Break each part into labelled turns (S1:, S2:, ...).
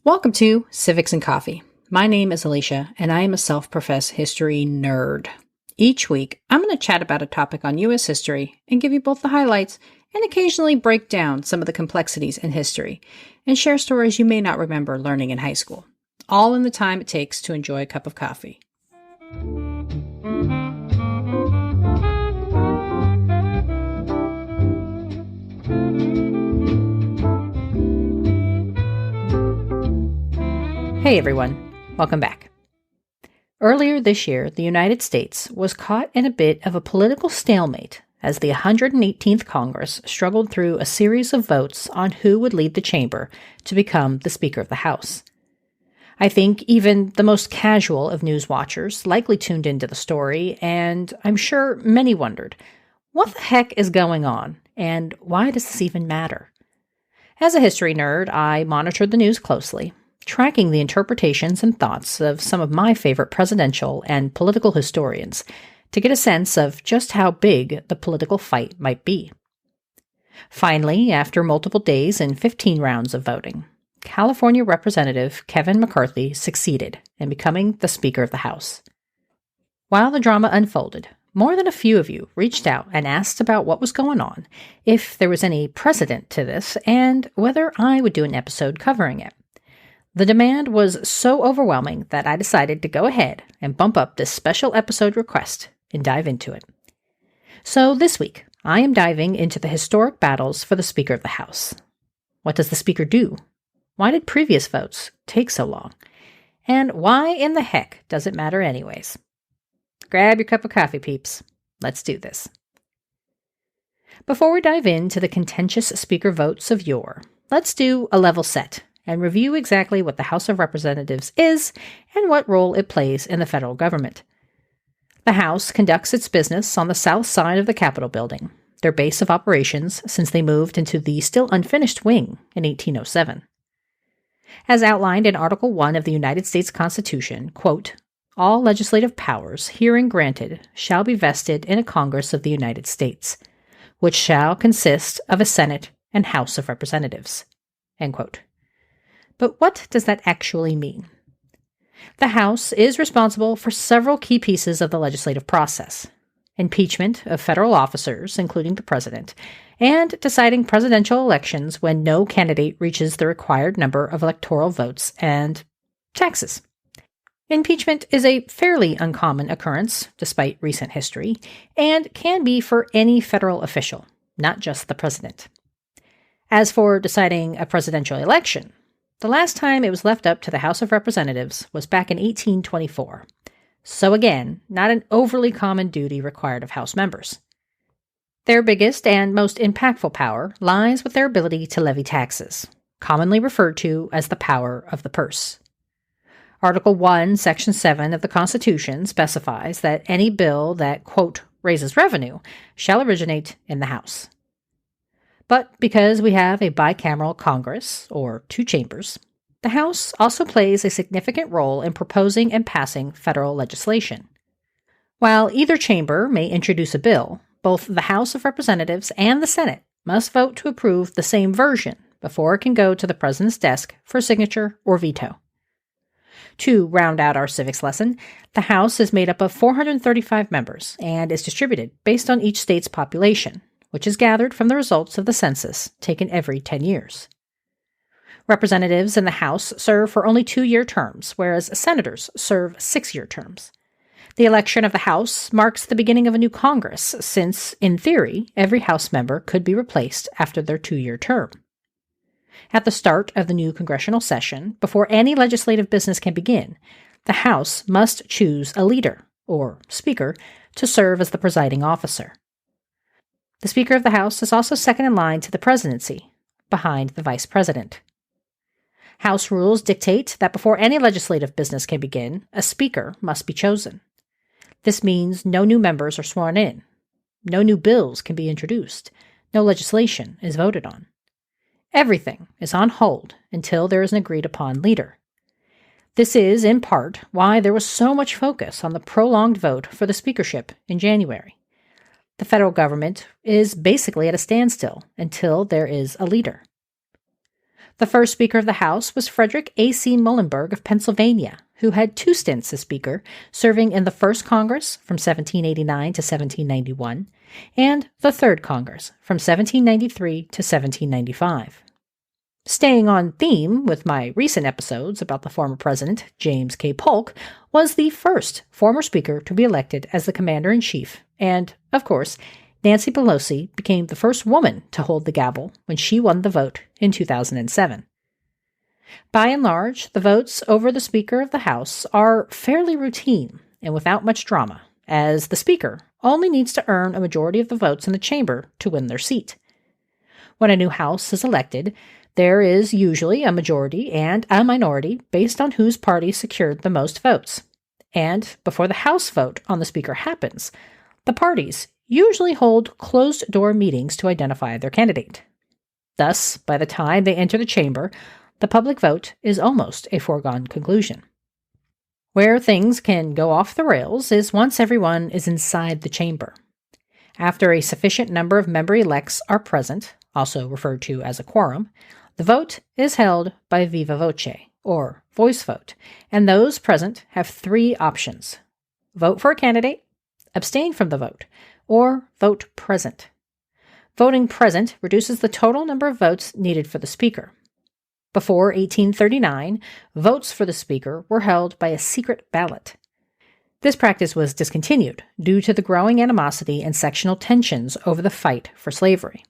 S1: Welcome to Civics and Coffee. My name is Alicia, and I am a self-professed history nerd. Each week, I'm going to chat about a topic on U.S. history and give you both the highlights and occasionally break down some of the complexities in history and share stories you may not remember learning in high school, all in the time it takes to enjoy a cup of coffee. Hey everyone, welcome back. Earlier this year, the United States was caught in a bit of a political stalemate as the 118th Congress struggled through a series of votes on who would lead the chamber to become the Speaker of the House. I think even the most casual of news watchers likely tuned into the story, and I'm sure many wondered, what the heck is going on, and why does this even matter? As a history nerd, I monitored the news closely, tracking the interpretations and thoughts of some of my favorite presidential and political historians to get a sense of just how big the political fight might be. Finally, after multiple days and 15 rounds of voting, California Representative Kevin McCarthy succeeded in becoming the Speaker of the House. While the drama unfolded, more than a few of you reached out and asked about what was going on, if there was any precedent to this, and whether I would do an episode covering it. The demand was so overwhelming that I decided to go ahead and bump up this special episode request and dive into it. So this week, I am diving into the historic battles for the Speaker of the House. What does the Speaker do? Why did previous votes take so long? And why in the heck does it matter anyways? Grab your cup of coffee, peeps. Let's do this. Before we dive into the contentious Speaker votes of yore, let's do a level set and review exactly what the House of Representatives is and what role it plays in the federal government. The House conducts its business on the south side of the Capitol building, their base of operations since they moved into the still unfinished wing in 1807. As outlined in Article 1 of the United States Constitution, quote, all legislative powers herein granted shall be vested in a Congress of the United States, which shall consist of a Senate and House of Representatives, end quote. But what does that actually mean? The House is responsible for several key pieces of the legislative process: impeachment of federal officers, including the president, and deciding presidential elections when no candidate reaches the required number of electoral votes, and taxes. Impeachment is a fairly uncommon occurrence, despite recent history, and can be for any federal official, not just the president. As for deciding a presidential election, the last time it was left up to the House of Representatives was back in 1824. So again, not an overly common duty required of House members. Their biggest and most impactful power lies with their ability to levy taxes, commonly referred to as the power of the purse. Article 1, Section 7 of the Constitution specifies that any bill that, quote, raises revenue shall originate in the House. But because we have a bicameral Congress, or two chambers, the House also plays a significant role in proposing and passing federal legislation. While either chamber may introduce a bill, both the House of Representatives and the Senate must vote to approve the same version before it can go to the president's desk for signature or veto. To round out our civics lesson, the House is made up of 435 members and is distributed based on each state's population, which is gathered from the results of the census taken every 10 years. Representatives in the House serve for only 2-year terms, whereas senators serve 6-year terms. The election of the House marks the beginning of a new Congress, since, in theory, every House member could be replaced after their 2-year term. At the start of the new congressional session, before any legislative business can begin, the House must choose a leader, or speaker, to serve as the presiding officer. The Speaker of the House is also second in line to the presidency, behind the Vice President. House rules dictate that before any legislative business can begin, a Speaker must be chosen. This means no new members are sworn in, no new bills can be introduced, no legislation is voted on. Everything is on hold until there is an agreed-upon leader. This is, in part, why there was so much focus on the prolonged vote for the speakership in January. The federal government is basically at a standstill until there is a leader. The first Speaker of the House was Frederick A.C. Muhlenberg of Pennsylvania, who had 2 stints as Speaker, serving in the First Congress from 1789 to 1791, and the Third Congress from 1793 to 1795. Staying on theme with my recent episodes about the former president, James K. Polk, was the first former Speaker to be elected as the Commander-in-Chief, and, of course, Nancy Pelosi became the first woman to hold the gavel when she won the vote in 2007. By and large, the votes over the Speaker of the House are fairly routine and without much drama, as the Speaker only needs to earn a majority of the votes in the chamber to win their seat. When a new House is elected, there is usually a majority and a minority based on whose party secured the most votes. And before the House vote on the Speaker happens, the parties usually hold closed-door meetings to identify their candidate. Thus, by the time they enter the chamber, the public vote is almost a foregone conclusion. Where things can go off the rails is once everyone is inside the chamber. After a sufficient number of member-elects are present, also referred to as a quorum, the vote is held by viva voce, or voice vote, and those present have 3 options: vote for a candidate, abstain from the vote, or vote present. Voting present reduces the total number of votes needed for the Speaker. Before 1839, votes for the Speaker were held by a secret ballot. This practice was discontinued due to the growing animosity and sectional tensions over the fight for slavery.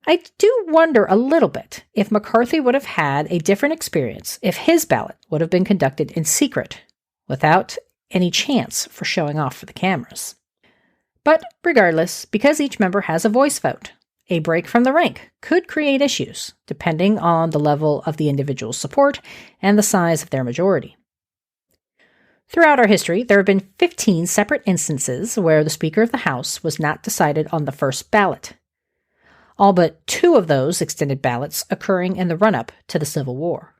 S1: I do wonder a little bit if McCarthy would have had a different experience if his ballot would have been conducted in secret, without any chance for showing off for the cameras. But regardless, because each member has a voice vote, a break from the rank could create issues, depending on the level of the individual's support and the size of their majority. Throughout our history, there have been 15 separate instances where the Speaker of the House was not decided on the first ballot. All but 2 of those extended ballots occurring in the run-up to the Civil War.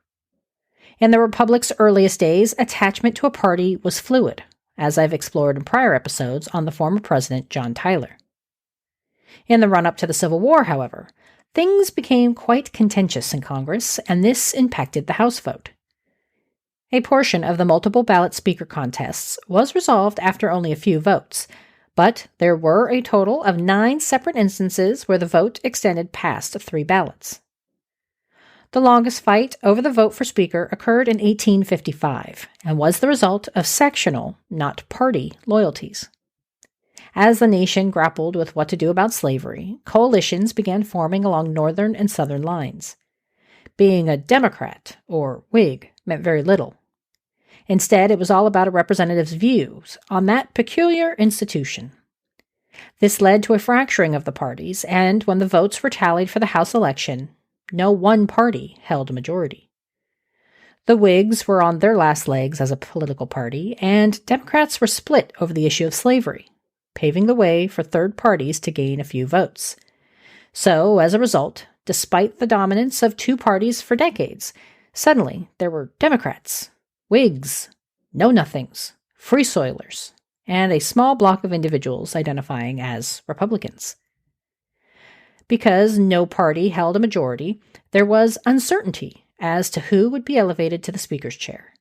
S1: In the Republic's earliest days, attachment to a party was fluid, as I've explored in prior episodes on the former President John Tyler. In the run-up to the Civil War, however, things became quite contentious in Congress, and this impacted the House vote. A portion of the multiple ballot speaker contests was resolved after only a few votes, but there were a total of 9 separate instances where the vote extended past 3 ballots. The longest fight over the vote for Speaker occurred in 1855 and was the result of sectional, not party, loyalties. As the nation grappled with what to do about slavery, coalitions began forming along northern and southern lines. Being a Democrat, or Whig, meant very little. Instead, it was all about a representative's views on that peculiar institution. This led to a fracturing of the parties, and when the votes were tallied for the House election, no one party held a majority. The Whigs were on their last legs as a political party, and Democrats were split over the issue of slavery, paving the way for third parties to gain a few votes. So, as a result, despite the dominance of 2 parties for decades, suddenly there were Democrats, Whigs, Know-Nothings, Free Soilers, and a small block of individuals identifying as Republicans. Because no party held a majority, there was uncertainty as to who would be elevated to the Speaker's chair.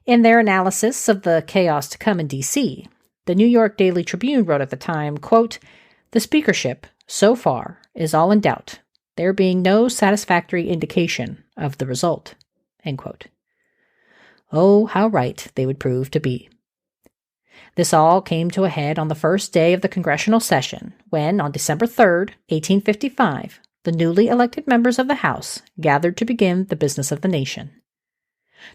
S1: In their analysis of the chaos to come in D.C., the New York Daily Tribune wrote at the time, quote, "The speakership, so far, is all in doubt, there being no satisfactory indication of the result." End quote. Oh, how right they would prove to be. This all came to a head on the first day of the congressional session, when, on December 3rd, 1855, the newly elected members of the House gathered to begin the business of the nation.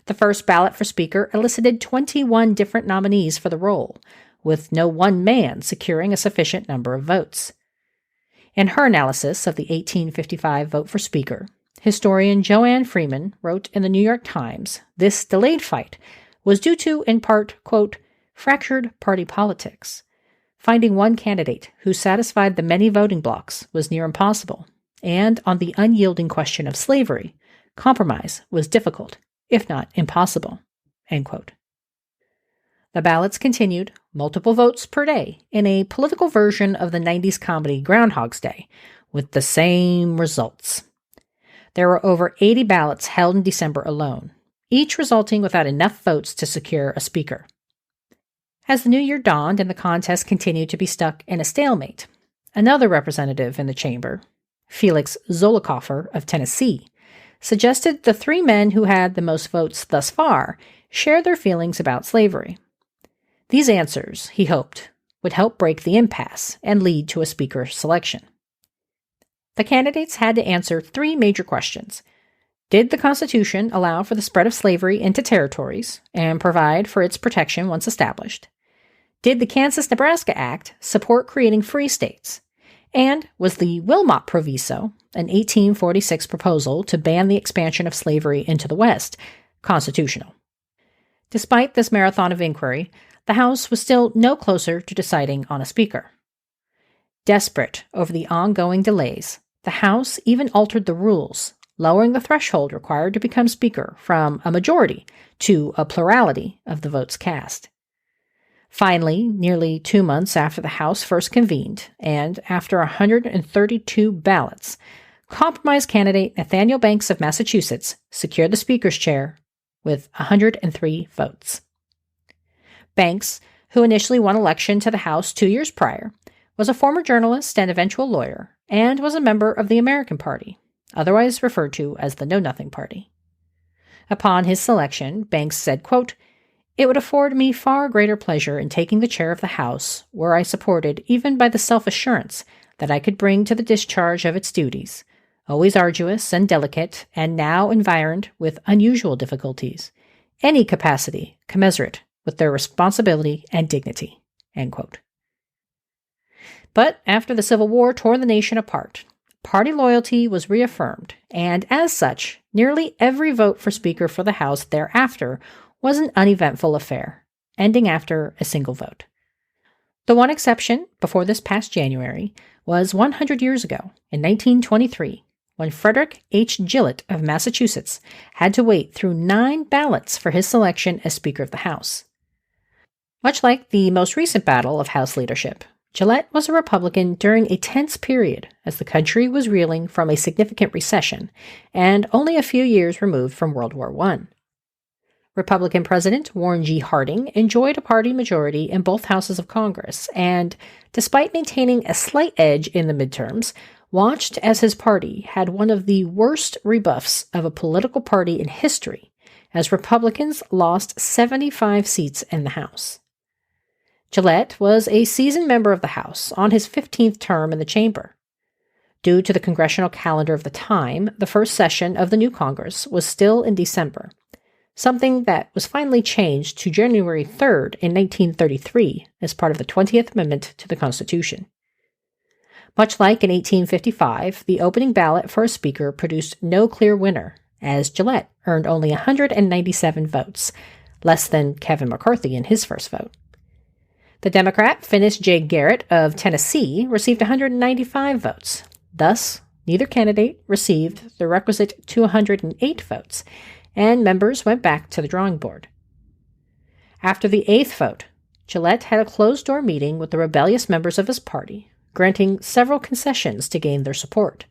S1: The first ballot for Speaker elicited 21 different nominees for the role, with no one man securing a sufficient number of votes. In her analysis of the 1855 vote for Speaker, historian Joanne Freeman wrote in the New York Times this delayed fight was due to, in part, quote, fractured party politics. Finding one candidate who satisfied the many voting blocs was near impossible, and on the unyielding question of slavery, compromise was difficult, if not impossible. End quote. The ballots continued, multiple votes per day, in a political version of the 90s comedy Groundhog's Day, with the same results. There were over 80 ballots held in December alone, each resulting without enough votes to secure a speaker. As the new year dawned and the contest continued to be stuck in a stalemate, another representative in the chamber, Felix Zollicoffer of Tennessee, suggested the three men who had the most votes thus far share their feelings about slavery. These answers, he hoped, would help break the impasse and lead to a speaker selection. The candidates had to answer three major questions. Did the Constitution allow for the spread of slavery into territories and provide for its protection once established? Did the Kansas-Nebraska Act support creating free states? And was the Wilmot Proviso, an 1846 proposal to ban the expansion of slavery into the West, constitutional? Despite this marathon of inquiry, the House was still no closer to deciding on a speaker. Desperate over the ongoing delays, the House even altered the rules, lowering the threshold required to become speaker from a majority to a plurality of the votes cast. Finally, nearly 2 months after the House first convened, and after 132 ballots, compromise candidate Nathaniel Banks of Massachusetts secured the Speaker's chair with 103 votes. Banks, who initially won election to the House 2 years prior, was a former journalist and eventual lawyer, and was a member of the American Party, otherwise referred to as the Know-Nothing Party. Upon his selection, Banks said, quote, "It would afford me far greater pleasure in taking the chair of the House, were I supported even by the self-assurance that I could bring to the discharge of its duties, always arduous and delicate, and now environed with unusual difficulties, any capacity commensurate with their responsibility and dignity." End quote. But after the Civil War tore the nation apart, party loyalty was reaffirmed, and as such, nearly every vote for Speaker for the House thereafter was an uneventful affair, ending after a single vote. The one exception, before this past January, was 100 years ago, in 1923, when Frederick H. Gillett of Massachusetts had to wait through 9 ballots for his selection as Speaker of the House. Much like the most recent battle of House leadership, Gillett was a Republican during a tense period as the country was reeling from a significant recession and only a few years removed from World War I. Republican President Warren G. Harding enjoyed a party majority in both houses of Congress and, despite maintaining a slight edge in the midterms, watched as his party had one of the worst rebuffs of a political party in history as Republicans lost 75 seats in the House. Gillett was a seasoned member of the House on his 15th term in the chamber. Due to the congressional calendar of the time, the first session of the new Congress was still in December, something that was finally changed to January 3rd in 1933 as part of the 20th Amendment to the Constitution. Much like in 1855, the opening ballot for a speaker produced no clear winner, as Gillett earned only 197 votes, less than Kevin McCarthy in his first vote. The Democrat Finis J. Garrett of Tennessee received 195 votes. Thus, neither candidate received the requisite 208 votes, and members went back to the drawing board. After the 8th vote, Gillett had a closed-door meeting with the rebellious members of his party, granting several concessions to gain their support.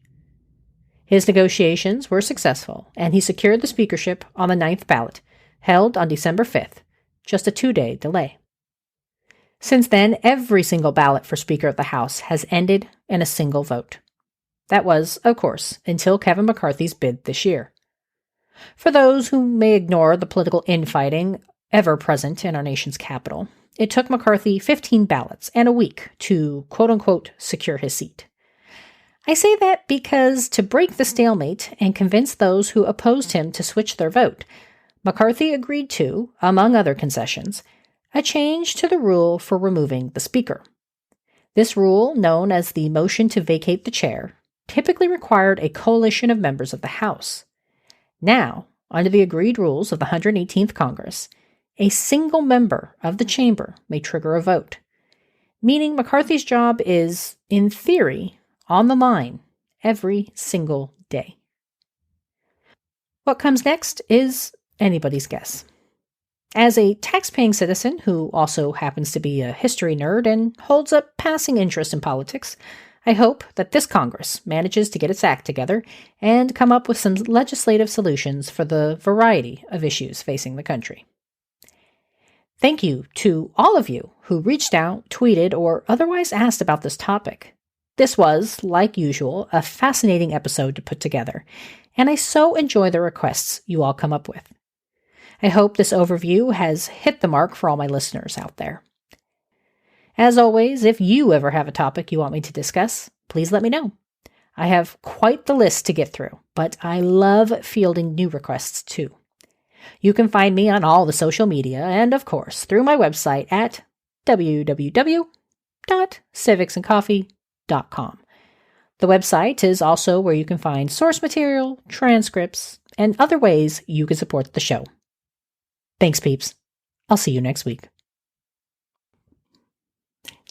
S1: His negotiations were successful, and he secured the speakership on the 9th ballot, held on December 5th, just a 2-day delay. Since then, every single ballot for Speaker of the House has ended in a single vote. That was, of course, until Kevin McCarthy's bid this year. For those who may ignore the political infighting ever present in our nation's capital, it took McCarthy 15 ballots and a week to, quote-unquote, secure his seat. I say that because to break the stalemate and convince those who opposed him to switch their vote, McCarthy agreed to, among other concessions, a change to the rule for removing the Speaker. This rule, known as the motion to vacate the chair, typically required a coalition of members of the House. Now, under the agreed rules of the 118th Congress, a single member of the chamber may trigger a vote, meaning McCarthy's job is, in theory, on the line every single day. What comes next is anybody's guess. As a tax-paying citizen who also happens to be a history nerd and holds a passing interest in politics, I hope that this Congress manages to get its act together and come up with some legislative solutions for the variety of issues facing the country. Thank you to all of you who reached out, tweeted, or otherwise asked about this topic. This was, like usual, a fascinating episode to put together, and I so enjoy the requests you all come up with. I hope this overview has hit the mark for all my listeners out there. As always, if you ever have a topic you want me to discuss, please let me know. I have quite the list to get through, but I love fielding new requests too. You can find me on all the social media and, of course, through my website at www.civicsandcoffee.com. The website is also where you can find source material, transcripts, and other ways you can support the show. Thanks, peeps. I'll see you next week.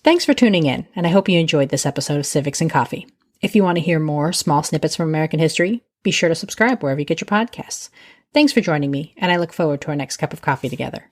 S1: Thanks for tuning in, and I hope you enjoyed this episode of Civics and Coffee. If you want to hear more small snippets from American history, be sure to subscribe wherever you get your podcasts. Thanks for joining me, and I look forward to our next cup of coffee together.